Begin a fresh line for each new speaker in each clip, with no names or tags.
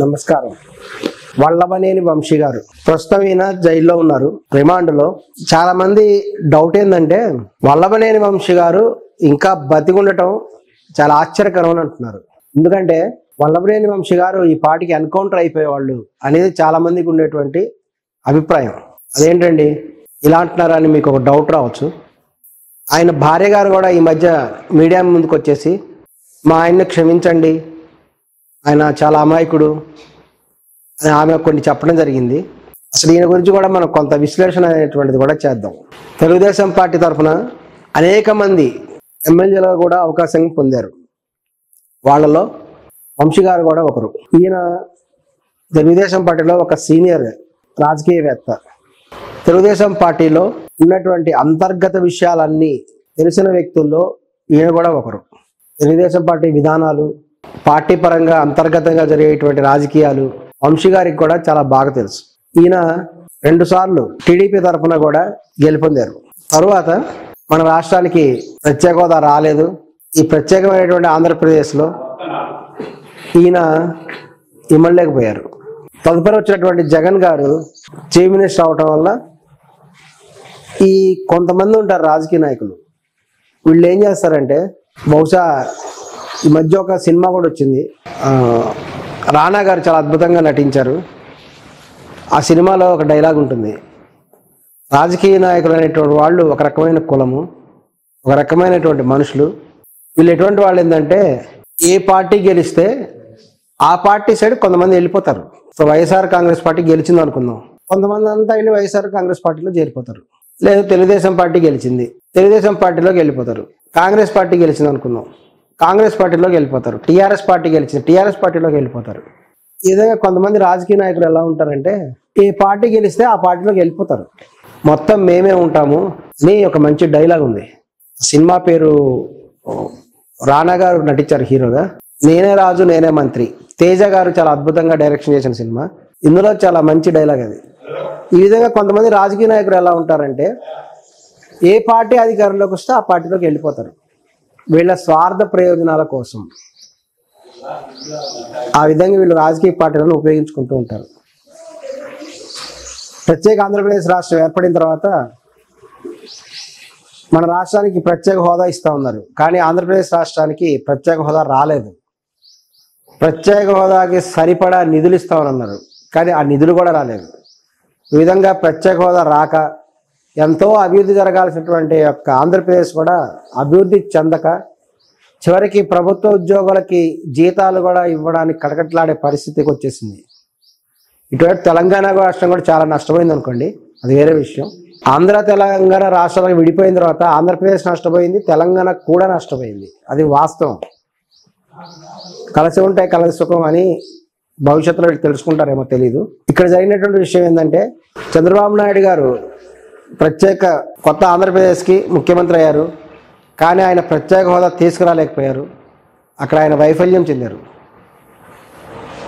నమస్కారం. వల్లభనేని వంశీ గారు ప్రస్తుతం ఈయన జైల్లో ఉన్నారు, రిమాండ్లో. చాలా మంది డౌట్ ఏంటంటే వల్లభనేని వంశీ గారు ఇంకా బతికుండటం చాలా ఆశ్చర్యకరం అని అంటున్నారు. ఎందుకంటే వల్లభనేని వంశీ గారు ఈ పాటికి ఎన్కౌంటర్ అయిపోయేవాళ్ళు అనేది చాలా మందికి ఉండేటువంటి అభిప్రాయం. అదేంటండి ఇలా అంటున్నారని మీకు ఒక డౌట్ రావచ్చు. ఆయన భార్య గారు కూడా ఈ మధ్య మీడియా ముందుకు వచ్చేసి మా ఆయన్ని క్షమించండి, ఆయన చాలా అమాయకుడు అని ఆమె కొన్ని చెప్పడం జరిగింది. అసలు ఈయన గురించి కూడా మనం కొంత విశ్లేషణ అనేటువంటిది కూడా చేద్దాం. తెలుగుదేశం పార్టీ తరఫున అనేక మంది ఎమ్మెల్యేలు కూడా అవకాశం పొందారు. వాళ్ళలో వంశీ గారు కూడా ఒకరు. ఈయన తెలుగుదేశం పార్టీలో ఒక సీనియర్ రాజకీయవేత్త. తెలుగుదేశం పార్టీలో ఉన్నటువంటి అంతర్గత విషయాలన్నీ తెలిసిన వ్యక్తుల్లో ఈయన కూడా ఒకరు. తెలుగుదేశం పార్టీ విధానాలు, పార్టీ పరంగా అంతర్గతంగా జరిగేటువంటి రాజకీయాలు వంశీ గారికి కూడా చాలా బాగా తెలుసు. ఈయన 2 సార్లు టీడీపీ తరఫున కూడా గెలుపొందారు. తరువాత మన రాష్ట్రానికి ప్రత్యేక హోదా రాలేదు. ఈ ప్రత్యేకమైనటువంటి ఆంధ్రప్రదేశ్లో ఈయన ఇమ్మలేకపోయారు. తదుపరి వచ్చినటువంటి జగన్ గారు చీఫ్ మినిస్టర్ అవటం వల్ల ఈ కొంతమంది ఉంటారు రాజకీయ నాయకులు, వీళ్ళు ఏం చేస్తారంటే, బహుశా ఈ మధ్య ఒక సినిమా కూడా వచ్చింది, రానా గారు చాలా అద్భుతంగా నటించారు. ఆ సినిమాలో ఒక డైలాగ్ ఉంటుంది, రాజకీయ నాయకులు అనేటువంటి వాళ్ళు ఒక రకమైన కులము, ఒక రకమైనటువంటి మనుషులు. వీళ్ళు ఎటువంటి వాళ్ళు ఏంటంటే ఏ పార్టీ గెలిస్తే ఆ పార్టీ సైడ్ కొంతమంది వెళ్ళిపోతారు. సో వైఎస్ఆర్ కాంగ్రెస్ పార్టీ గెలిచింది అనుకుందాం, కొంతమంది అంతా వెళ్ళి వైఎస్ఆర్ కాంగ్రెస్ పార్టీలో చేరిపోతారు. లేదు తెలుగుదేశం పార్టీ గెలిచింది, తెలుగుదేశం పార్టీలోకి వెళ్ళిపోతారు. కాంగ్రెస్ పార్టీ గెలిచింది అనుకుందాం, కాంగ్రెస్ పార్టీలోకి వెళ్ళిపోతారు. టీఆర్ఎస్ పార్టీ గెలిచింది, టీఆర్ఎస్ పార్టీలోకి వెళ్ళిపోతారు. ఈ విధంగా కొంతమంది రాజకీయ నాయకులు ఎలా ఉంటారంటే ఏ పార్టీ గెలిస్తే ఆ పార్టీలోకి వెళ్ళిపోతారు. మొత్తం మేమే ఉంటాము అని ఒక మంచి డైలాగ్ ఉంది. సినిమా పేరు రానా గారు నటించారు హీరోగా. నేనే రాజు నేనే మంత్రి. తేజ గారు చాలా అద్భుతంగా డైరెక్షన్ చేసిన సినిమా. ఇందులో చాలా మంచి డైలాగ్ అది. ఈ విధంగా కొంతమంది రాజకీయ నాయకులు ఎలా ఉంటారంటే ఏ పార్టీ అధికారంలోకి వస్తే ఆ పార్టీలోకి వెళ్ళిపోతారు, వీళ్ళ స్వార్థ ప్రయోజనాల కోసం. ఆ విధంగా వీళ్ళు రాజకీయ పార్టీలను ఉపయోగించుకుంటూ ఉంటారు. ప్రత్యేక ఆంధ్రప్రదేశ్ రాష్ట్రం ఏర్పడిన తర్వాత మన రాష్ట్రానికి ప్రత్యేక హోదా ఇస్తా ఉన్నారు, కానీ ఆంధ్రప్రదేశ్ రాష్ట్రానికి ప్రత్యేక హోదా రాలేదు. ప్రత్యేక హోదాకి సరిపడా నిధులు ఇస్తామన్నారు, కానీ ఆ నిధులు కూడా రాలేదు. ఈ విధంగా ప్రత్యేక హోదా రాక ఎంతో అభివృద్ధి జరగాల్సినటువంటి యొక్క ఆంధ్రప్రదేశ్ కూడా అభివృద్ధి చెందక చివరికి ప్రభుత్వ ఉద్యోగులకి జీతాలు కూడా ఇవ్వడానికి కటకట్లాడే పరిస్థితికి వచ్చేసింది. ఇటువంటి తెలంగాణ రాష్ట్రం కూడా చాలా నష్టపోయింది అనుకోండి, అది వేరే విషయం. ఆంధ్ర తెలంగాణ రాష్ట్రాలకు విడిపోయిన తర్వాత ఆంధ్రప్రదేశ్ నష్టపోయింది, తెలంగాణ కూడా నష్టపోయింది, అది వాస్తవం. కలిసి ఉంటే కలిసి సుఖం అని భవిష్యత్తులో తెలుసుకుంటారేమో తెలీదు. ఇక్కడ జరిగినటువంటి విషయం ఏంటంటే చంద్రబాబు నాయుడు గారు ప్రత్యేక కొత్త ఆంధ్రప్రదేశ్కి ముఖ్యమంత్రి అయ్యారు, కానీ ఆయన ప్రత్యేక హోదా తీసుకురాలేకపోయారు. అక్కడ ఆయన వైఫల్యం చెందారు.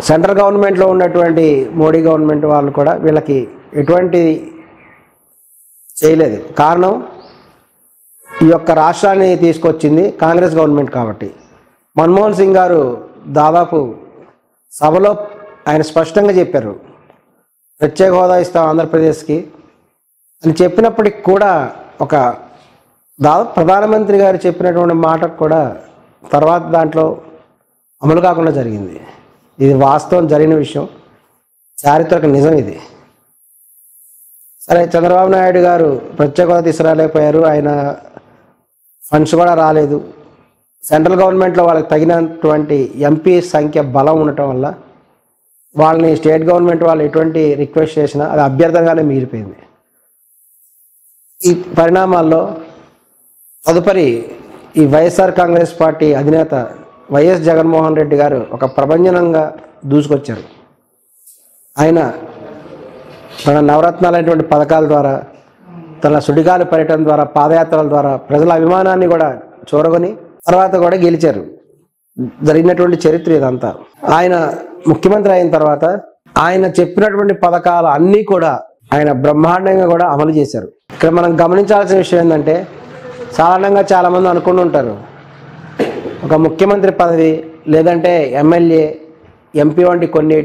సెంట్రల్ గవర్నమెంట్లో ఉన్నటువంటి మోడీ గవర్నమెంట్ వాళ్ళు కూడా వీళ్ళకి ఎటువంటి చేయలేదు. కారణం ఈ యొక్క రాష్ట్రాన్ని తీసుకొచ్చింది కాంగ్రెస్ గవర్నమెంట్ కాబట్టి. మన్మోహన్ సింగ్ గారు దాదాపు సభలో ఆయన స్పష్టంగా చెప్పారు, ప్రత్యేక హోదా ఇస్తాం ఆంధ్రప్రదేశ్కి అని చెప్పినప్పటికి కూడా ఒక దాదాపు ప్రధానమంత్రి గారు చెప్పినటువంటి మాటకు కూడా తర్వాత దాంట్లో అమలు కాకుండా జరిగింది. ఇది వాస్తవం, జరిగిన విషయం, చారిత్రక నిజం ఇది. సరే, చంద్రబాబు నాయుడు గారు ప్రత్యేక హోదా తీసుకురాలేకపోయారు, ఆయన ఫండ్స్ కూడా రాలేదు. సెంట్రల్ గవర్నమెంట్లో వాళ్ళకి తగినటువంటి ఎంపీ సంఖ్య బలం ఉండటం వల్ల వాళ్ళని స్టేట్ గవర్నమెంట్ వాళ్ళు ఎటువంటి రిక్వెస్ట్ చేసినా అది అభ్యర్థనగానే మిగిలిపోయింది. ఈ పరిణామాల్లో తదుపరి ఈ వైఎస్ఆర్ కాంగ్రెస్ పార్టీ అధినేత వైఎస్ జగన్మోహన్ రెడ్డి గారు ఒక ప్రభంజనంగా దూసుకొచ్చారు. ఆయన తన నవరత్నాలైనటువంటి పథకాల ద్వారా, తన సుడిగాలి పర్యటన ద్వారా, పాదయాత్రల ద్వారా ప్రజల అభిమానాన్ని కూడా చూరగొని తర్వాత కూడా గెలిచారు. జరిగినటువంటి చరిత్ర ఇదంతా. ఆయన ముఖ్యమంత్రి అయిన తర్వాత ఆయన చెప్పినటువంటి పథకాలు అన్నీ కూడా ఆయన బ్రహ్మాండంగా కూడా అమలు చేశారు. ఇక్కడ మనం గమనించాల్సిన విషయం ఏంటంటే సాధారణంగా చాలామంది అనుకుంటూ ఉంటారు, ఒక ముఖ్యమంత్రి పదవి లేదంటే ఎమ్మెల్యే ఎంపీ వంటి కొన్ని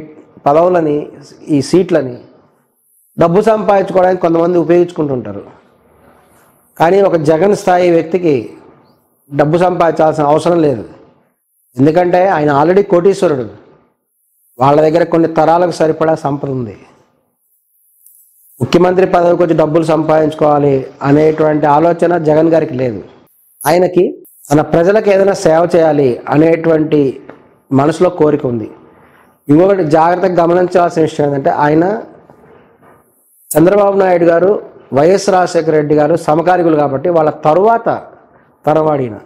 పదవులని, ఈ సీట్లని డబ్బు సంపాదించుకోవడానికి కొంతమంది ఉపయోగించుకుంటుంటారు. కానీ ఒక జగన్ స్థాయి వ్యక్తికి డబ్బు సంపాదించాల్సిన అవసరం లేదు. ఎందుకంటే ఆయన ఆల్రెడీ కోటీశ్వరుడు. వాళ్ళ దగ్గర కొన్ని తరాలకు సరిపడా సంపద ఉంది. ముఖ్యమంత్రి పదవికి వచ్చి డబ్బులు సంపాదించుకోవాలి అనేటువంటి ఆలోచన జగన్ గారికి లేదు. ఆయనకి తన ప్రజలకు ఏదైనా సేవ చేయాలి అనేటువంటి మనసులో కోరిక ఉంది. ఇంకొకటి జాగ్రత్తగా గమనించాల్సిన విషయం ఏంటంటే, ఆయన చంద్రబాబు నాయుడు గారు, వైఎస్ రాజశేఖర రెడ్డి గారు సమకాలికులు కాబట్టి వాళ్ళ తరువాత తరవాడిన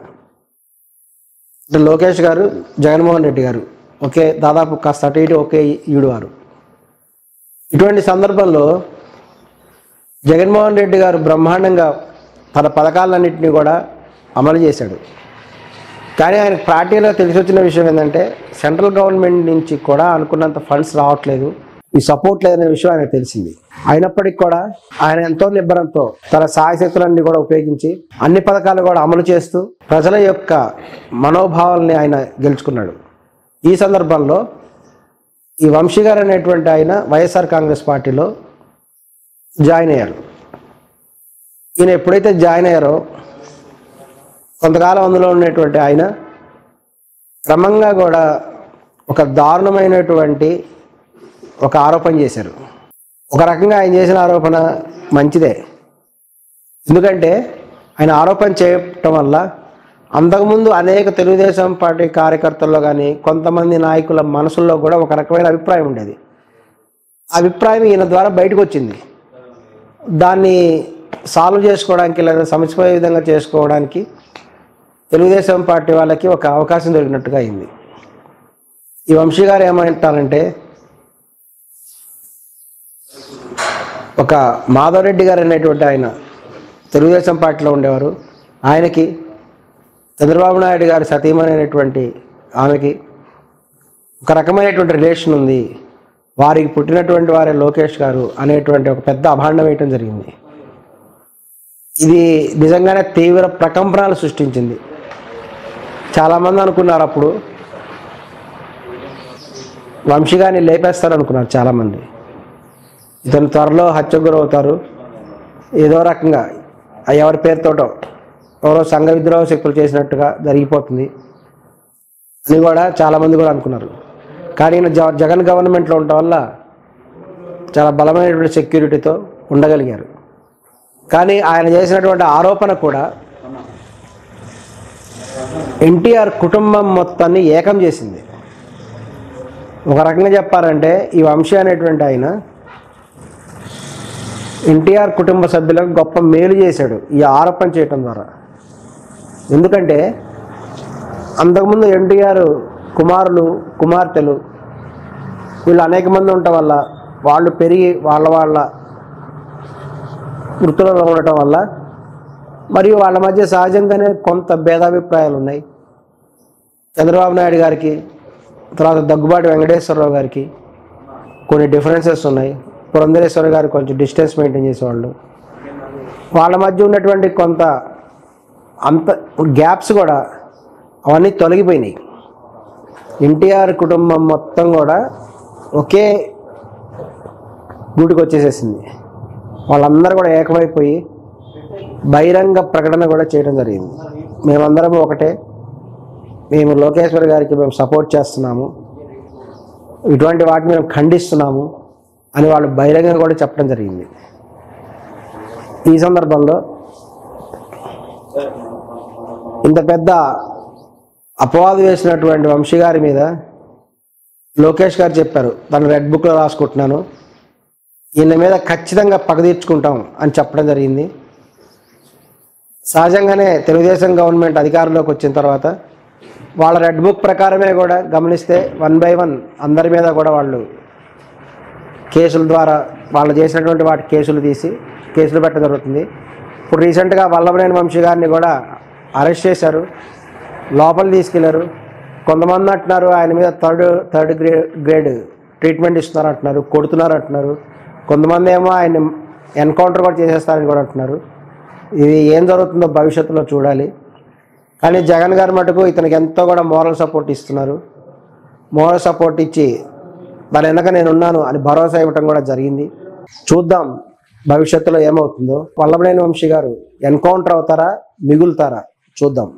అంటే లోకేష్ గారు, జగన్మోహన్ రెడ్డి గారు ఒకే దాదాపు కాస్త అటు ఇటు ఒకే ఈడువారు. ఇటువంటి సందర్భంలో జగన్మోహన్ రెడ్డి గారు బ్రహ్మాండంగా తన పథకాలన్నింటినీ కూడా అమలు చేశాడు. కానీ ఆయన పార్టీలో తెలిసి వచ్చిన విషయం ఏంటంటే, సెంట్రల్ గవర్నమెంట్ నుంచి కూడా అనుకున్నంత ఫండ్స్ రావట్లేదు, ఈ సపోర్ట్ లేదనే విషయం ఆయనకు తెలిసింది. అయినప్పటికీ కూడా ఆయన ఎంతో నిబ్బరంతో తన సాయశక్తులన్నీ కూడా ఉపయోగించి అన్ని పథకాలు కూడా అమలు చేస్తూ ప్రజల యొక్క మనోభావాల్ని ఆయన గెలుచుకున్నాడు. ఈ సందర్భంలో ఈ వంశీ గారు అనేటువంటి ఆయన వైఎస్ఆర్ కాంగ్రెస్ పార్టీలో జాయిన్ అయ్యారు. ఈయన ఎప్పుడైతే జాయిన్ అయ్యారో కొంతకాలం అందులో ఉన్నటువంటి ఆయన క్రమంగా కూడా ఒక దారుణమైనటువంటి ఒక ఆరోపణ చేశారు. ఒక రకంగా ఆయన చేసిన ఆరోపణ మంచిదే. ఎందుకంటే ఆయన ఆరోపణ చేయటం వల్ల అంతకుముందు అనేక తెలుగుదేశం పార్టీ కార్యకర్తల్లో కానీ కొంతమంది నాయకుల మనసుల్లో కూడా ఒక రకమైన అభిప్రాయం ఉండేది. ఆ అభిప్రాయం ఈయన ద్వారా బయటకు వచ్చింది. దాన్ని సాల్వ్ చేసుకోవడానికి లేదా సమస్యపోయే విధంగా చేసుకోవడానికి తెలుగుదేశం పార్టీ వాళ్ళకి ఒక అవకాశం దొరికినట్టుగా అయింది. ఈ వంశీ గారు ఏమంటారంటే, ఒక మాధవరెడ్డి గారు అనేటువంటి ఆయన తెలుగుదేశం పార్టీలో ఉండేవారు. ఆయనకి చంద్రబాబు నాయుడు గారు సతీమణి అనేటువంటి ఆమెకి ఒక రకమైనటువంటి రిలేషన్ ఉంది, వారికి పుట్టినటువంటి వారే లోకేష్ గారు అనేటువంటి ఒక పెద్ద అభాండం వేయటం జరిగింది. ఇది నిజంగానే తీవ్ర ప్రకంపనలు సృష్టించింది. చాలామంది అనుకున్నారు అప్పుడు వంశీ గారిని లేపేస్తారు అనుకున్నారు చాలామంది. ఇతను త్వరలో హత్యకు గురవుతారు, ఏదో రకంగా ఎవరి పేరుతోటో ఎవరో సంఘ విద్రోహ శక్తులు చేసినట్టుగా జరిగిపోతుంది అని కూడా చాలామంది కూడా అనుకున్నారు. కానీ జగన్ గవర్నమెంట్లో ఉండటం వల్ల చాలా బలమైనటువంటి సెక్యూరిటీతో ఉండగలిగారు. కానీ ఆయన చేసినటువంటి ఆరోపణ కూడా ఎన్టీఆర్ కుటుంబం మొత్తాన్ని ఏకం చేసింది. ఒక రకంగా చెప్పాలంటే ఈ వంశీ అనేటువంటి ఆయన ఎన్టీఆర్ కుటుంబ సభ్యులకు గొప్ప మేలు చేశాడు ఈ ఆరోపణ చేయటం ద్వారా. ఎందుకంటే అంతకుముందు ఎన్టీఆర్ కుమారులు, కుమార్తెలు వీళ్ళు అనేక మంది ఉండటం వల్ల, వాళ్ళు పెరిగి వాళ్ళ వృత్తులలో ఉండటం వల్ల, మరియు వాళ్ళ మధ్య సహజంగానే కొంత భేదాభిప్రాయాలు ఉన్నాయి. చంద్రబాబు నాయుడు గారికి, తర్వాత దగ్గుబాటి వెంకటేశ్వరరావు గారికి కొన్ని డిఫరెన్సెస్ ఉన్నాయి. పురంధరేశ్వర గారు కొంచెం డిస్టెన్స్ మెయింటైన్ చేసేవాళ్ళు. వాళ్ళ మధ్య ఉన్నటువంటి కొంత అంత గ్యాప్స్ కూడా అవన్నీ తొలగిపోయినాయి. ఎన్టీఆర్ కుటుంబం మొత్తం కూడా ఒకే గూటికి వచ్చేసేసింది. వాళ్ళందరూ కూడా ఏకమైపోయి బహిరంగ ప్రకటన కూడా చేయడం జరిగింది. మేమందరం ఒకటే, మేము లోకేశ్వర్ గారికి మేము సపోర్ట్ చేస్తున్నాము, ఇటువంటి వాటిని మేము ఖండిస్తున్నాము అని వాళ్ళు బహిరంగంగా కూడా చెప్పడం జరిగింది. ఈ సందర్భంలో ఇంత పెద్ద అపవాదు వేసినటువంటి వంశీ గారి మీద లోకేష్ గారు చెప్పారు, తను రెడ్ బుక్లో రాసుకుంటున్నాను, ఈయన మీద ఖచ్చితంగా పగ తీర్చుకుంటాం అని చెప్పడం జరిగింది. సహజంగానే తెలుగుదేశం గవర్నమెంట్ అధికారంలోకి వచ్చిన తర్వాత వాళ్ళ రెడ్ బుక్ ప్రకారమే కూడా గమనిస్తే 1 by 1 అందరి మీద కూడా వాళ్ళు కేసుల ద్వారా వాళ్ళు చేసినటువంటి వాటి కేసులు తీసి కేసులు పెట్టడం జరుగుతుంది. ఇప్పుడు రీసెంట్గా వల్లభనేని వంశీ గారిని కూడా అరెస్ట్ చేశారు, లోపల తీసుకెళ్లారు. కొంతమంది అంటున్నారు ఆయన మీద థర్డ్ గ్రేడ్ ట్రీట్మెంట్ ఇస్తున్నారు అంటున్నారు, కొడుతున్నారు అంటున్నారు. కొంతమంది ఏమో ఆయన ఎన్కౌంటర్ కూడా చేసేస్తారని కూడా అంటున్నారు. ఇది ఏం జరుగుతుందో భవిష్యత్తులో చూడాలి. కానీ జగన్ గారు మటుకు ఇతనికి ఎంతో కూడా మోరల్ సపోర్ట్ ఇస్తున్నారు. మోరల్ సపోర్ట్ ఇచ్చి దాని వెనక నేనున్నాను అని భరోసా ఇవ్వటం కూడా జరిగింది. చూద్దాం భవిష్యత్తులో ఏమవుతుందో. వల్లభనేని వంశీ గారు ఎన్కౌంటర్ అవుతారా, మిగులుతారా చూద్దాం.